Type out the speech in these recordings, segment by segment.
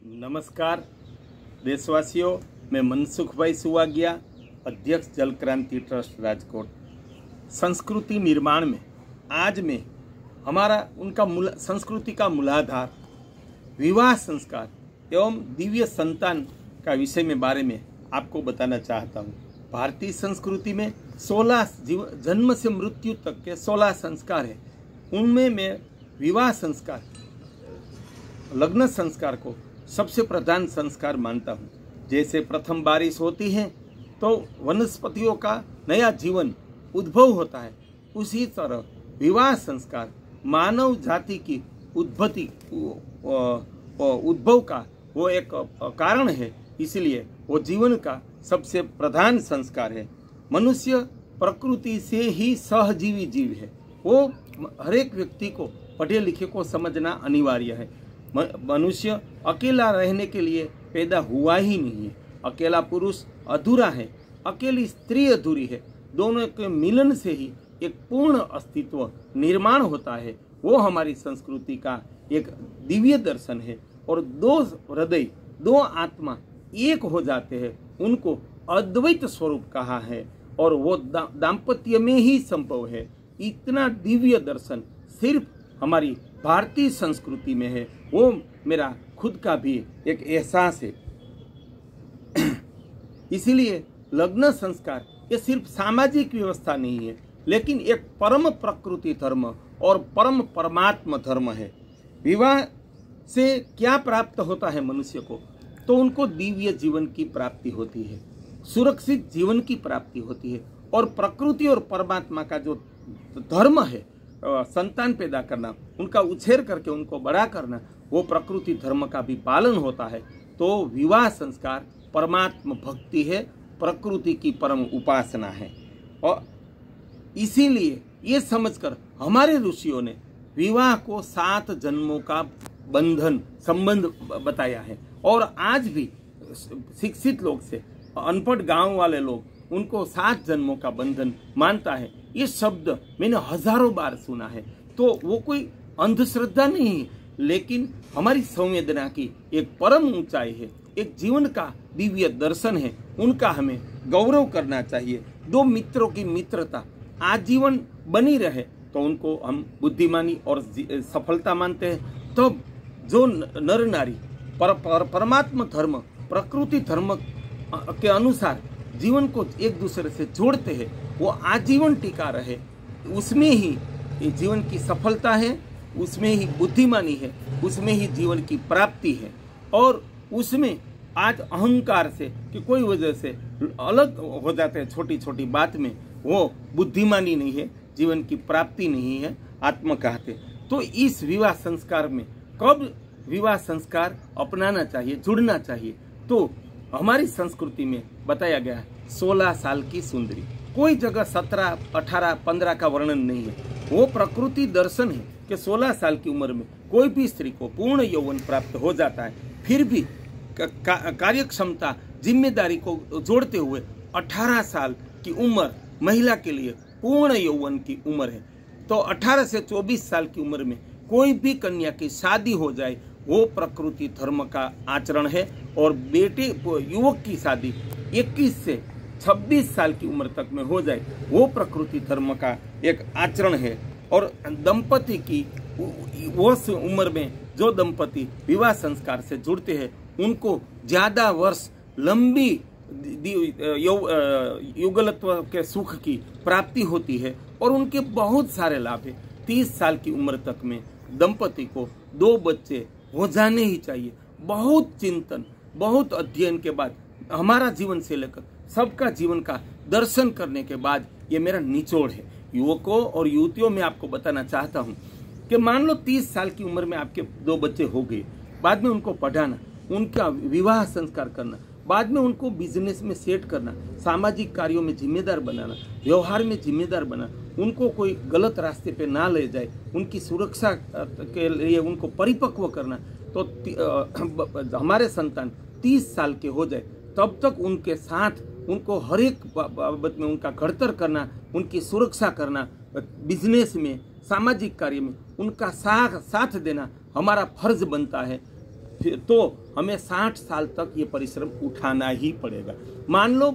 नमस्कार देशवासियों, मैं मनसुख भाई सुवागिया, अध्यक्ष जल क्रांति ट्रस्ट राजकोट। संस्कृति निर्माण में आज मैं संस्कृति का मूलाधार विवाह संस्कार एवं दिव्य संतान का विषय में बारे में आपको बताना चाहता हूँ। भारतीय संस्कृति में 16 जन्म से मृत्यु तक के 16 संस्कार हैं। उनमें मैं विवाह संस्कार, लग्न संस्कार को सबसे प्रधान संस्कार मानता हूँ। जैसे प्रथम बारिश होती है तो वनस्पतियों का नया जीवन उद्भव होता है, उसी तरह विवाह संस्कार मानव जाति की उद्भव का वो एक कारण है, इसलिए वो जीवन का सबसे प्रधान संस्कार है। मनुष्य प्रकृति से ही सहजीवी जीव है। वो हर एक व्यक्ति को, पढ़े लिखे को समझना अनिवार्य है। मनुष्य अकेला रहने के लिए पैदा हुआ ही नहीं है। अकेला पुरुष अधूरा है, अकेली स्त्री अधूरी है। दोनों के मिलन से ही एक पूर्ण अस्तित्व निर्माण होता है। वो हमारी संस्कृति का एक दिव्य दर्शन है। और दो हृदय, दो आत्मा एक हो जाते हैं, उनको अद्वैत स्वरूप कहा है और वो दाम्पत्य में ही संभव है। इतना दिव्य दर्शन सिर्फ हमारी भारतीय संस्कृति में है। वो मेरा खुद का भी एक एहसास है। इसीलिए लग्न संस्कार ये सिर्फ सामाजिक व्यवस्था नहीं है, लेकिन एक परम प्रकृति धर्म और परम परमात्मा धर्म है। विवाह से क्या प्राप्त होता है मनुष्य को? तो उनको दिव्य जीवन की प्राप्ति होती है, सुरक्षित जीवन की प्राप्ति होती है। और प्रकृति और परमात्मा का जो धर्म है, संतान पैदा करना, उनका उछेर करके उनको बड़ा करना, वो प्रकृति धर्म का भी पालन होता है। तो विवाह संस्कार परमात्मा भक्ति है, प्रकृति की परम उपासना है। और इसीलिए ये समझकर हमारे ऋषियों ने विवाह को 7 जन्मों का संबंध बताया है। और आज भी शिक्षित लोग से अनपढ़ गांव वाले लोग उनको 7 जन्मों का बंधन मानता है। ये शब्द मैंने हजारों बार सुना है। तो वो कोई अंधश्रद्धा नहीं है, लेकिन हमारी संवेदना की एक परम ऊंचाई है, एक जीवन का दिव्य दर्शन है। उनका हमें गौरव करना चाहिए। दो मित्रों की मित्रता आजीवन बनी रहे तो उनको हम बुद्धिमानी और सफलता मानते हैं। तो जो नर नारी परमात्मा धर्म, प्रकृति धर्म के अनुसार जीवन को एक दूसरे से जोड़ते हैं, वो आजीवन टिका रहे, उसमें ही जीवन की सफलता है, उसमें ही बुद्धिमानी है, उसमें ही जीवन की प्राप्ति है। और उसमें आज अहंकार से कि कोई वजह से अलग हो जाते हैं, छोटी छोटी बात में, वो बुद्धिमानी नहीं है, जीवन की प्राप्ति नहीं है, आत्मघात है। तो इस विवाह संस्कार में कब विवाह संस्कार अपनाना चाहिए, जुड़ना चाहिए? तो हमारी संस्कृति में बताया गया है 16 साल की सुंदरी। कोई जगह 17, 18, 15 का वर्णन नहीं है। वो प्रकृति दर्शन है कि 16 साल की उम्र में कोई भी स्त्री को पूर्ण यौवन प्राप्त हो जाता है। फिर भी कार्य क्षमता, जिम्मेदारी को जोड़ते हुए 18 साल की उम्र महिला के लिए पूर्ण यौवन की उम्र है। तो 18 से 24 साल की उम्र में कोई भी कन्या की शादी हो जाए, वो प्रकृति धर्म का आचरण है। और युवक की शादी 21 से 26 साल की उम्र तक में हो जाए, वो प्रकृति धर्म का एक आचरण है। और दंपति की वो उम्र में जो दंपति विवाह संस्कार से जुड़ते हैं, उनको ज्यादा वर्ष लंबी युगलत्व के सुख की प्राप्ति होती है और उनके बहुत सारे लाभ है। 30 साल की उम्र तक में दंपति को 2 बच्चे हो जाने ही चाहिए। बहुत चिंतन, बहुत अध्ययन के बाद, हमारा जीवन से लेकर सबका जीवन का दर्शन करने के बाद ये मेरा निचोड़ है। युवकों और युवतियों में आपको बताना चाहता हूँ कि मान लो 30 साल की उम्र में आपके 2 बच्चे हो गए, बाद में उनको पढ़ाना, उनका विवाह संस्कार करना, बाद में उनको बिजनेस में सेट करना, सामाजिक कार्यों में जिम्मेदार बनाना, व्यवहार में जिम्मेदार बनाना, उनको कोई गलत रास्ते पे ना ले जाए, उनकी सुरक्षा के लिए उनको परिपक्व करना। तो हमारे संतान 30 साल के हो जाए तब तक उनके साथ उनको हर एक बाबत में उनका घड़तर करना, उनकी सुरक्षा करना, बिजनेस में, सामाजिक कार्य में उनका साथ देना हमारा फर्ज बनता है। फिर तो हमें 60 साल तक ये परिश्रम उठाना ही पड़ेगा। मान लो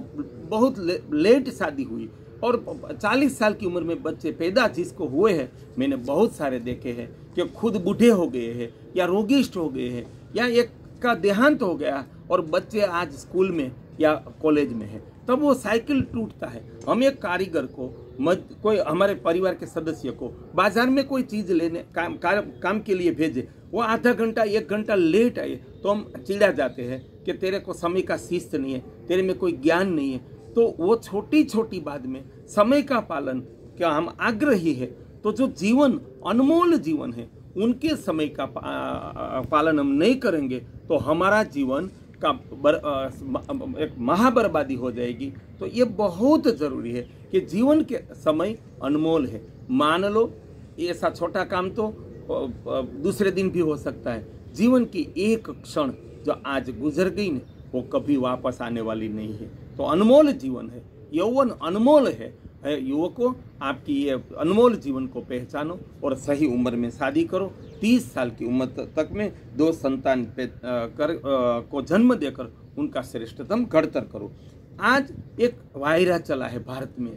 बहुत लेट शादी हुई और 40 साल की उम्र में बच्चे पैदा जिसको हुए हैं, मैंने बहुत सारे देखे हैं कि खुद बूढ़े हो गए हैं या रोगिष्ट हो गए हैं या एक का देहांत हो गया और बच्चे आज स्कूल में या कॉलेज में है, तब वो साइकिल टूटता है। हम एक कारीगर को कोई हमारे परिवार के सदस्य को बाजार में कोई चीज़ लेने काम के लिए भेजे, वो आधा घंटा 1 घंटा लेट आए तो हम चिढ़ा जाते हैं कि तेरे को समय का शिस्त नहीं है, तेरे में कोई ज्ञान नहीं है। तो वो छोटी छोटी बात में समय का पालन क्या हम आग्रही है, तो जो जीवन अनमोल जीवन है उनके समय का पालन हम नहीं करेंगे तो हमारा जीवन का एक महाबर्बादी हो जाएगी। तो ये बहुत ज़रूरी है कि जीवन के समय अनमोल है। मान लो ऐसा छोटा काम तो दूसरे दिन भी हो सकता है। जीवन की एक क्षण जो आज गुजर गई न, वो कभी वापस आने वाली नहीं है। तो अनमोल जीवन है, यौवन अनमोल है। युवकों, आपकी ये अनमोल जीवन को पहचानो और सही उम्र में शादी करो। 30 साल की उम्र तक में 2 संतान को जन्म देकर उनका श्रेष्ठतम घड़तर करो। आज एक वायरा चला है भारत में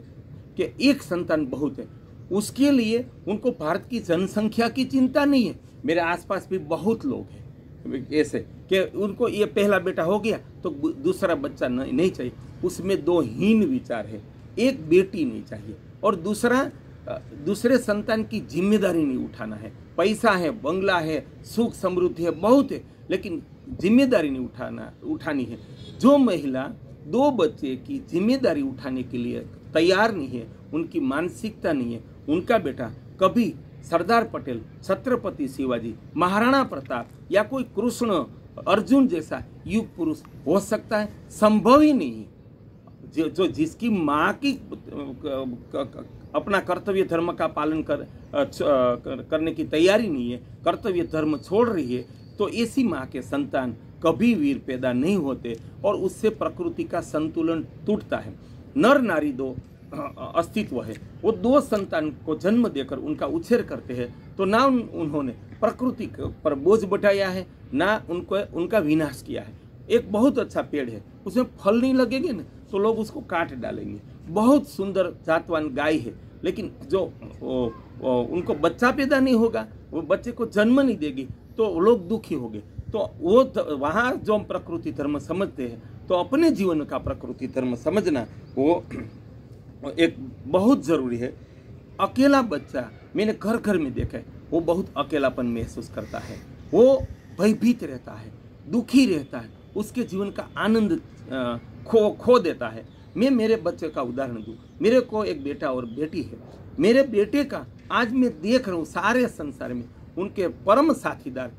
कि एक संतान बहुत है, उसके लिए उनको भारत की जनसंख्या की चिंता नहीं है। मेरे आसपास भी बहुत लोग हैं ऐसे कि उनको ये पहला बेटा हो गया तो दूसरा बच्चा नहीं चाहिए। उसमें 2 हीन विचार है, एक बेटी नहीं चाहिए और दूसरे संतान की जिम्मेदारी नहीं उठाना है। पैसा है, बंगला है, सुख समृद्धि है, बहुत है, लेकिन जिम्मेदारी नहीं उठानी है। जो महिला 2 बच्चे की जिम्मेदारी उठाने के लिए तैयार नहीं है, उनकी मानसिकता नहीं है, उनका बेटा कभी सरदार पटेल, छत्रपति शिवाजी, महाराणा प्रताप या कोई कृष्ण अर्जुन जैसा युग पुरुष हो सकता है? संभव ही नहीं है। जो जिसकी माँ की अपना कर्तव्य धर्म का पालन करने की तैयारी नहीं है, कर्तव्य धर्म छोड़ रही है, तो ऐसी माँ के संतान कभी वीर पैदा नहीं होते और उससे प्रकृति का संतुलन टूटता है। नर नारी 2 अस्तित्व है, वो 2 संतान को जन्म देकर उनका उछेर करते हैं, तो ना उन्होंने प्रकृति पर बोझ बढ़ाया है, ना उनका विनाश किया है। एक बहुत अच्छा पेड़ है, उसमें फल नहीं लगेंगे ना तो लोग उसको काट डालेंगे। बहुत सुंदर जातवान गाय है, लेकिन जो उनको बच्चा पैदा नहीं होगा, वो बच्चे को जन्म नहीं देगी, तो लोग दुखी होंगे। तो वो वहाँ जो हम प्रकृति धर्म समझते हैं, तो अपने जीवन का प्रकृति धर्म समझना वो एक बहुत ज़रूरी है। अकेला बच्चा मैंने घर घर में देखा है, वो बहुत अकेलापन महसूस करता है, वो भयभीत रहता है, दुखी रहता है, उसके जीवन का आनंद खो देता है। मैं मेरे बच्चे का उदाहरण दूँ, मेरे को एक बेटा और बेटी है। मेरे बेटे का आज मैं देख रहा हूँ सारे संसार में उनके परम साथीदार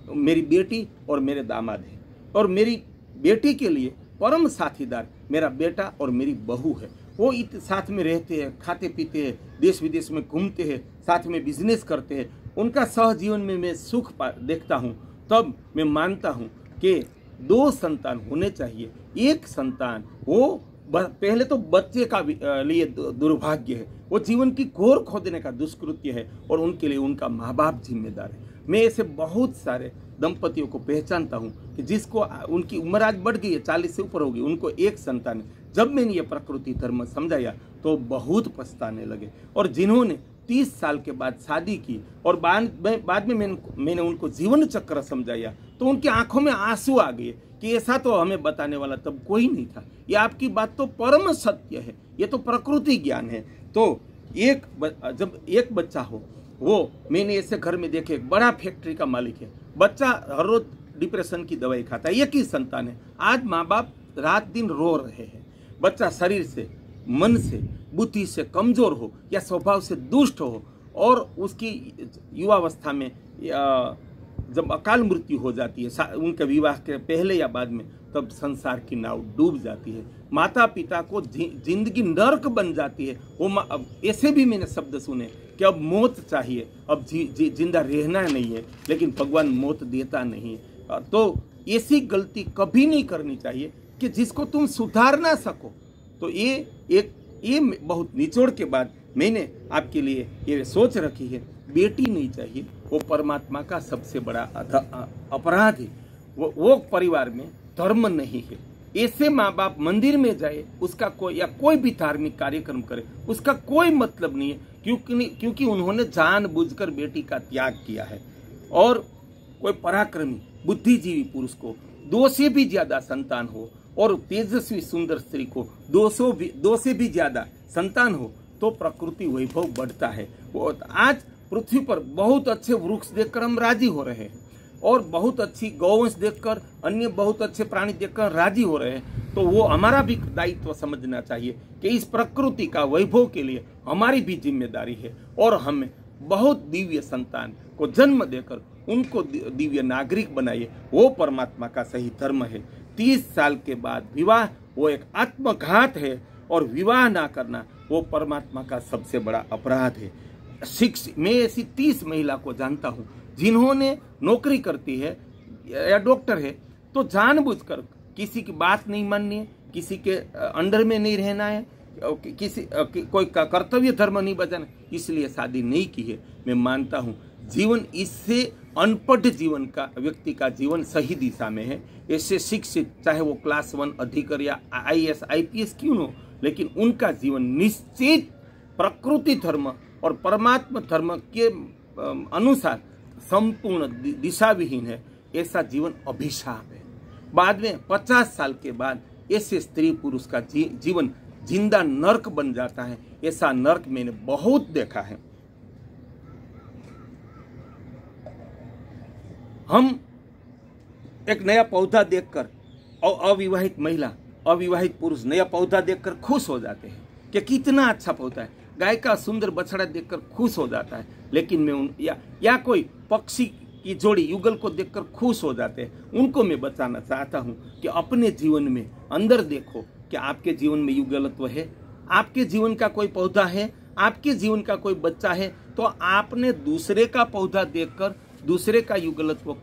मेरी बेटी और मेरे दामाद हैं, और मेरी बेटी के लिए परम साथीदार मेरा बेटा और मेरी बहू है। वो साथ में रहते हैं, खाते पीते हैं, देश विदेश में घूमते हैं, साथ में बिजनेस करते हैं। उनका सहजीवन में मैं सुख देखता हूँ, तब मैं मानता हूँ कि 2 संतान होने चाहिए। एक संतान वो पहले तो बच्चे का लिए दुर्भाग्य है, वो जीवन की घोर खोदने का दुष्कृत्य है और उनके लिए उनका माँ बाप जिम्मेदार है। मैं ऐसे बहुत सारे दंपतियों को पहचानता हूँ कि जिसको उनकी उम्र आज बढ़ गई है, 40 से ऊपर हो गई, उनको एक संतान है। जब मैंने ये प्रकृति धर्म समझाया तो बहुत पछताने लगे, और जिन्होंने 30 साल के बाद शादी की और बाद में मैंने उनको जीवन चक्र समझाया तो उनकी आंखों में आंसू आ गए कि ऐसा तो हमें बताने वाला तब कोई नहीं था। ये आपकी बात तो परम सत्य है, ये तो प्रकृति ज्ञान है। तो जब एक बच्चा हो, वो मैंने ऐसे घर में देखे, एक बड़ा फैक्ट्री का मालिक है, बच्चा हर रोज डिप्रेशन की दवाई खाता है, एक ही संतान है। आज माँ बाप रात दिन रो रहे हैं। बच्चा शरीर से, मन से, बुद्धि से कमजोर हो या स्वभाव से दुष्ट हो और उसकी युवावस्था में जब अकाल मृत्यु हो जाती है उनके विवाह के पहले या बाद में, तब संसार की नाव डूब जाती है। माता पिता को जिंदगी नर्क बन जाती है। वो ऐसे भी मैंने शब्द सुने कि अब मौत चाहिए, अब जिंदा रहना नहीं है, लेकिन भगवान मौत देता नहीं है। तो ऐसी गलती कभी नहीं करनी चाहिए कि जिसको तुम सुधार ना सको। तो ये बहुत निचोड़ के बाद मैंने आपके लिए ये सोच रखी है, बेटी नहीं चाहिए वो परमात्मा का सबसे बड़ा अपराध है। वो परिवार में धर्म नहीं है। ऐसे माँ बाप मंदिर में जाए उसका कोई या कोई भी धार्मिक कार्यक्रम करे उसका कोई मतलब नहीं है, क्योंकि उन्होंने जानबूझकर बेटी का त्याग किया है। और कोई पराक्रमी बुद्धिजीवी पुरुष को 2 से भी ज्यादा संतान हो और तेजस्वी सुंदर स्त्री को 2 से भी ज्यादा संतान हो तो प्रकृति वैभव बढ़ता है। आज पृथ्वी पर बहुत अच्छे वृक्ष देखकर हम राजी हो रहे हैं और बहुत अच्छी गौवंश देखकर, अन्य बहुत अच्छे प्राणी देखकर राजी हो रहे हैं। तो वो हमारा भी दायित्व समझना चाहिए कि इस प्रकृति का वैभव के लिए हमारी भी जिम्मेदारी है और हमें बहुत दिव्य संतान को जन्म देकर उनको दिव्य नागरिक बनाइए। वो परमात्मा का सही धर्म है। 30 साल के बाद विवाह वो एक आत्मघात है और विवाह ना करना वो परमात्मा का सबसे बड़ा अपराध है। मैं ऐसी 30 महिला को जानता हूँ जिन्होंने नौकरी करती है या डॉक्टर है तो जानबूझकर किसी की बात नहीं माननी है, किसी के अंडर में नहीं रहना है, कोई कर्तव्य धर्म नहीं बजाना, इसलिए शादी नहीं की है। मैं मानता हूँ जीवन इससे अनपढ़ जीवन का व्यक्ति का जीवन सही दिशा में है। ऐसे शिक्षित चाहे वो क्लास 1 अधिकारी या IAS IPS क्यों न हो, लेकिन उनका जीवन निश्चित प्रकृति धर्म और परमात्मा धर्म के अनुसार संपूर्ण दिशा विहीन है। ऐसा जीवन अभिशाप है। बाद में 50 साल के बाद ऐसे स्त्री पुरुष का जीवन जिंदा नरक बन जाता है। ऐसा नरक मैंने बहुत देखा है। हम एक नया पौधा देखकर और अविवाहित महिला अविवाहित पुरुष नया पौधा देखकर खुश हो जाते हैं कि कितना अच्छा पौधा है। गाय का सुंदर बछड़ा देखकर खुश हो जाता है। लेकिन मैं या कोई पक्षी की जोड़ी युगल को देखकर खुश हो जाते हैं। उनको मैं बताना चाहता हूं कि अपने जीवन में अंदर देखो कि आपके जीवन में युगलत्व है, आपके जीवन का कोई पौधा है, आपके जीवन का कोई बच्चा है, तो आपने दूसरे का पौधा देखकर दूसरे का युगलत्व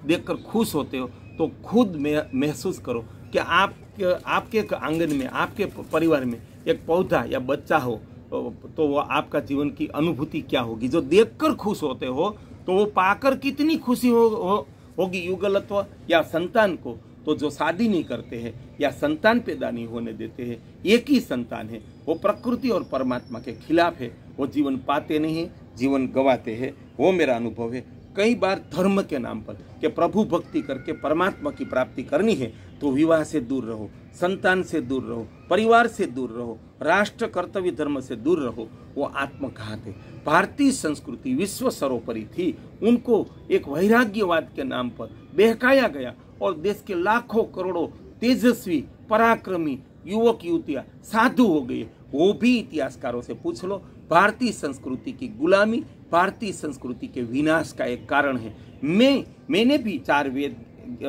देखकर खुश होते हो तो खुद महसूस करो कि आपके आंगन में, आपके परिवार में एक पौधा या बच्चा हो तो वो आपका जीवन की अनुभूति क्या होगी। जो देखकर खुश होते हो तो वो पाकर कितनी खुशी होगी युगलत्व या संतान को। तो जो शादी नहीं करते हैं या संतान पैदा नहीं होने देते हैं, एक ही संतान है, वो प्रकृति और परमात्मा के खिलाफ है। वो जीवन पाते नहीं है, जीवन गवाते हैं। वो मेरा अनुभव है। कई बार धर्म के नाम पर कि प्रभु भक्ति करके परमात्मा की प्राप्ति करनी है तो विवाह से दूर रहो, संतान से दूर रहो, परिवार से दूर रहो, राष्ट्र कर्तव्य धर्म से दूर रहो। वो आत्मघात है। भारतीय संस्कृति विश्व सर्वोपरि थी, उनको एक वैराग्यवाद के नाम पर बहकाया गया और देश के लाखों करोड़ों तेजस्वी पराक्रमी युवक युवतियां साधु हो गए। वो भी इतिहासकारों से पूछ लो। भारतीय संस्कृति की गुलामी भारतीय संस्कृति के विनाश का एक कारण है। मैंने भी 4 वेद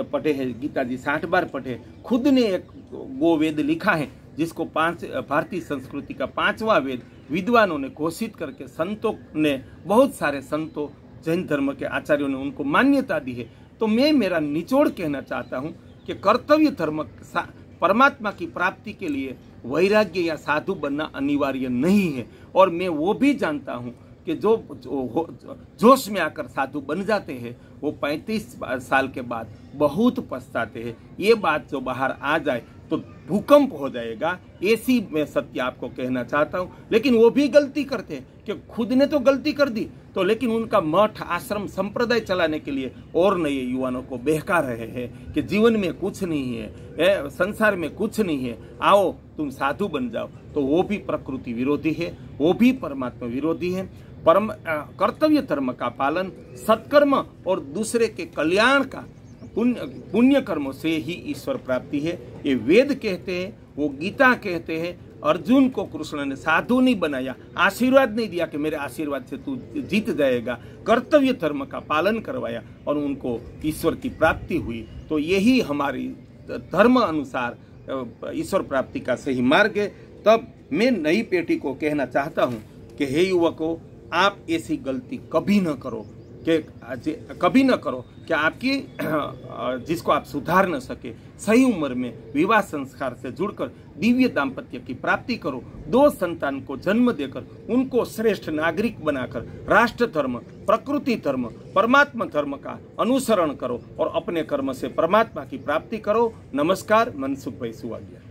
पढ़े हैं, गीता जी 60 बार पढ़े। खुद ने एक गोवेद लिखा है जिसको भारतीय संस्कृति का 5वां वेद विद्वानों ने घोषित करके संतों ने, बहुत सारे संतों, जैन धर्म के आचार्यों ने उनको मान्यता दी है। तो मैं मेरा निचोड़ कहना चाहता हूँ कि कर्तव्य धर्म परमात्मा की प्राप्ति के लिए वैराग्य या साधु बनना अनिवार्य नहीं है। और मैं वो भी जानता हूँ कि जो जोश में आकर साधु बन जाते हैं वो 35 साल के बाद बहुत पछताते हैं। ये बात जो बाहर आ जाए तो भूकंप हो जाएगा, ऐसी मैं सत्य आपको कहना चाहता हूँ। लेकिन वो भी गलती करते हैं कि खुद ने तो गलती कर दी तो लेकिन उनका मठ आश्रम संप्रदाय चलाने के लिए और नए युवाओं को बहका रहे हैं कि जीवन में कुछ नहीं है, संसार में कुछ नहीं है, आओ तुम साधु बन जाओ। तो वो भी प्रकृति विरोधी है, वो भी परमात्मा विरोधी है। कर्तव्य धर्म का पालन, सत्कर्म और दूसरे के कल्याण का पुण्य कर्मों से ही ईश्वर प्राप्ति है। ये वेद कहते हैं, वो गीता कहते हैं। अर्जुन को कृष्ण ने साधु नहीं बनाया, आशीर्वाद नहीं दिया कि मेरे आशीर्वाद से तू जीत जाएगा। कर्तव्य धर्म का पालन करवाया और उनको ईश्वर की प्राप्ति हुई। तो यही हमारी धर्म अनुसार ईश्वर प्राप्ति का सही मार्ग है। तब मैं नई पीढ़ी को कहना चाहता हूँ कि हे युवकों, आप ऐसी गलती कभी न करो। कि कभी न करो कि आपकी जिसको आप सुधार न सके। सही उम्र में विवाह संस्कार से जुड़कर दिव्य दाम्पत्य की प्राप्ति करो। 2 संतान को जन्म देकर उनको श्रेष्ठ नागरिक बनाकर राष्ट्र धर्म, प्रकृति धर्म, परमात्मा धर्म का अनुसरण करो और अपने कर्म से परमात्मा की प्राप्ति करो। नमस्कार, मनसुख भाई सुवागिया।